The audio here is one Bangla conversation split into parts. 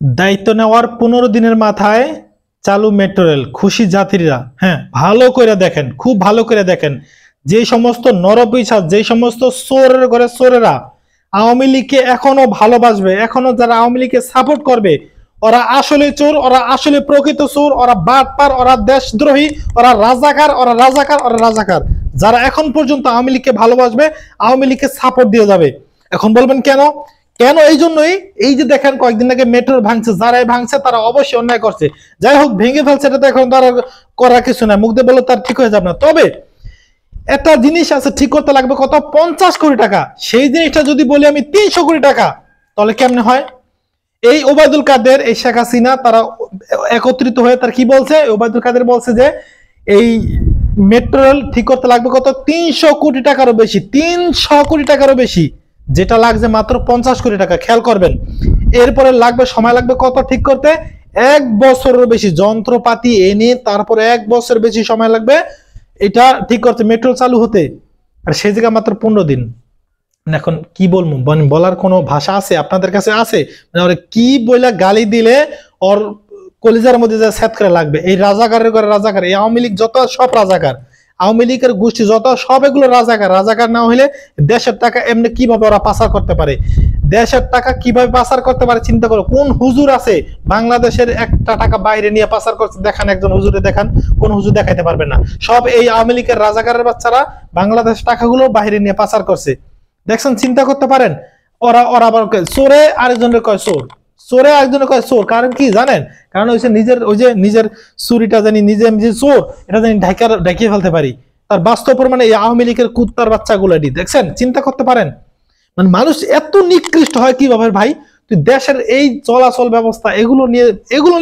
দায়িত্ব নেওয়ার 15 দিনের মাথায় চালু মেট্রো রেল, খুশি যাত্রীরা। হ্যাঁ, ভালো করে দেখেন, খুব ভালো করে দেখেন। যে সমস্ত নরপিশাচ, যে সমস্ত চোরের ঘরে চোরেরা আওয়ামী লীগকে এখনো ভালোবাসবে, এখনো যারা আওয়ামী লীগকে সাপোর্ট করবে, ওরা আসলে চোর, ওরা আসলে প্রকৃত চোর, ওরা বাটপার, ওরা দেশদ্রোহী, ওরা রাজাকার, ওরা রাজাকার, ওরা রাজাকার। যারা এখন পর্যন্ত আওয়ামী লীগকে ভালোবাসবে, আওয়ামী লীগকে সাপোর্ট দিয়ে যাবে। এখন বলবেন কেন? কেন? এই জন্যই, এই যে দেখেন কয়েকদিন আগে মেট্রো ভাঙছে, যারাই ভাঙছে তারা অবশ্যই অন্যায় করছে। যাই হোক, ভেঙে ফেলছে, এটা তো এখন তার করার কিছু না, মুখ দিয়ে বলে তার ঠিক হয়ে যাবে না। তবে একটা জিনিস আছে, ঠিক করতে লাগবে কত? 50 কোটি টাকা। সেই জিনিসটা যদি বলি আমি 300 কোটি টাকা, তাহলে কেমনে হয়? এই ওবায়দুল কাদের, এই শেখ হাসিনা, তারা একত্রিত হয়ে তার কি বলছে? ওবায়দুল কাদের বলছে যে এই মেট্রো রেল ঠিক করতে লাগবে কত? 300 কোটি টাকারও বেশি, 300 কোটি টাকারও বেশি, যেটা লাগছে মাত্র 50 কোটি টাকা। খেয়াল করবেন, এরপরে লাগবে, সময় লাগবে কত ঠিক করতে? 1 বছরের বেশি যন্ত্রপাতি এনে তারপরে 1 বছর বেশি সময় লাগবে এটা ঠিক করতে, মেট্রো চালু হতে। আর সেই জায়গায় মাত্র 15 দিন। এখন কি বলবো, বলার কোনো ভাষা আছে আপনাদের কাছে? আছে? মানে ওরে কি বইলা গালি দিলে ওর কলিজার মধ্যে যা সেট করে লাগবে। এই রাজাকারের ঘরে রাজাকার, এই আওয়ামী লীগ যত সব রাজাকার, আওয়ামী লীগের গোষ্ঠী যত সব এগুলো রাজাকার। রাজাকার না হলে দেশের টাকা এমনি কিভাবে ওরা পাচার করতে পারে? দেশের টাকা কিভাবে পাচার করতে পারে চিন্তা করো। কোন হুজুর আছে বাংলাদেশের একটা টাকা বাইরে নিয়ে পাচার করছে? দেখান, একজন হুজুরে দেখান। কোন হুজুর দেখাইতে পারবে না। সব এই আওয়ামী লীগের রাজাকারের বাচ্চারা বাংলাদেশ টাকাগুলো বাইরে নিয়ে পাচার করছে। দেখছেন? চিন্তা করতে পারেন। ওরা ওরা আবার চোরে আরেকজনের কয় চোর, চোরে আরেকজনের কয় চোর। কারণ কি জানেন? কারণ হচ্ছে নিজের, ওই যে নিজের চুরিটা জানি নিজে নিজে চোর, এটা জানি ঢাকিয়ে ফেলতে পারি। তার বাস্তব প্রমাণে এই আওয়ামী লীগের কুত্তার বাচ্চাগুলো দেখছেন? চিন্তা করতে পারেন মানে মানুষ এত নিকৃষ্ট হয় কিভাবে ভাই? তুই দেশের এই চলাচল ব্যবস্থা এগুলো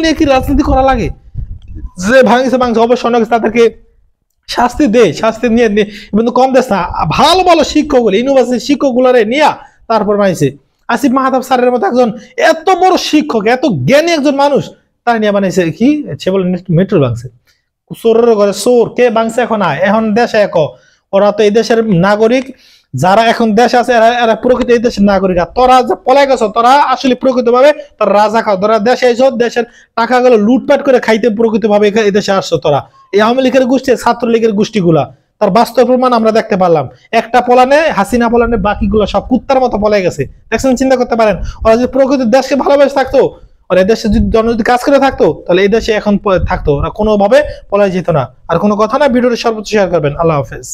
নিয়ে কি রাজনীতি করা লাগে? যে ভাঙছে অবশ্যই তাদেরকে শাস্তি দে, শাস্তি নিয়ে কিন্তু কম দেশ না। ভালো ভালো শিক্ষক গুলো, ইউনিভার্সিটির শিক্ষক গুলারে নিয়ে তারপর বানিয়েছে। আসিফ মাহতাব স্যারের মতো একজন এত বড় শিক্ষক, এত জ্ঞানী একজন মানুষ, তার নিয়ে বানিয়েছে কি? সে বলে মেট্রো ভাঙছে। চোরের ঘরে চোর কে ভাঙছে? এখন দেশে ওরা তো এই দেশের নাগরিক। যারা এখন দেশে আছে এরা প্রকৃত এই দেশের নাগরিক। আর তোরা যে পলাই গেছ, তোরা আসলে প্রকৃত ভাবে তোরা রাজা খাও। তোরা দেশে এসো, দেশের টাকাগুলো লুটপাট করে খাইতে প্রকৃত ভাবে এই দেশে আসছো তোরা। এই আওয়ামী লীগের গোষ্ঠী, ছাত্রলীগের গোষ্ঠীগুলা, তার বাস্তব প্রমাণ আমরা দেখতে পারলাম। একটা পলানে, হাসিনা পলানে, বাকিগুলো সব কুত্তার মতো পলাই গেছে। দেখছেন? চিন্তা করতে পারেন, ওরা যদি প্রকৃত দেশকে ভালোবেসে থাকতো, আর এদেশে যদি যদি কাজ করে থাকতো, তাহলে এই দেশে এখন থাকতো, ওরা কোনোভাবে পলাই যেত না। আর কোনো কথা না, ভিডিওটি সর্বোচ্চ শেয়ার করবেন। আল্লাহ হাফেজ।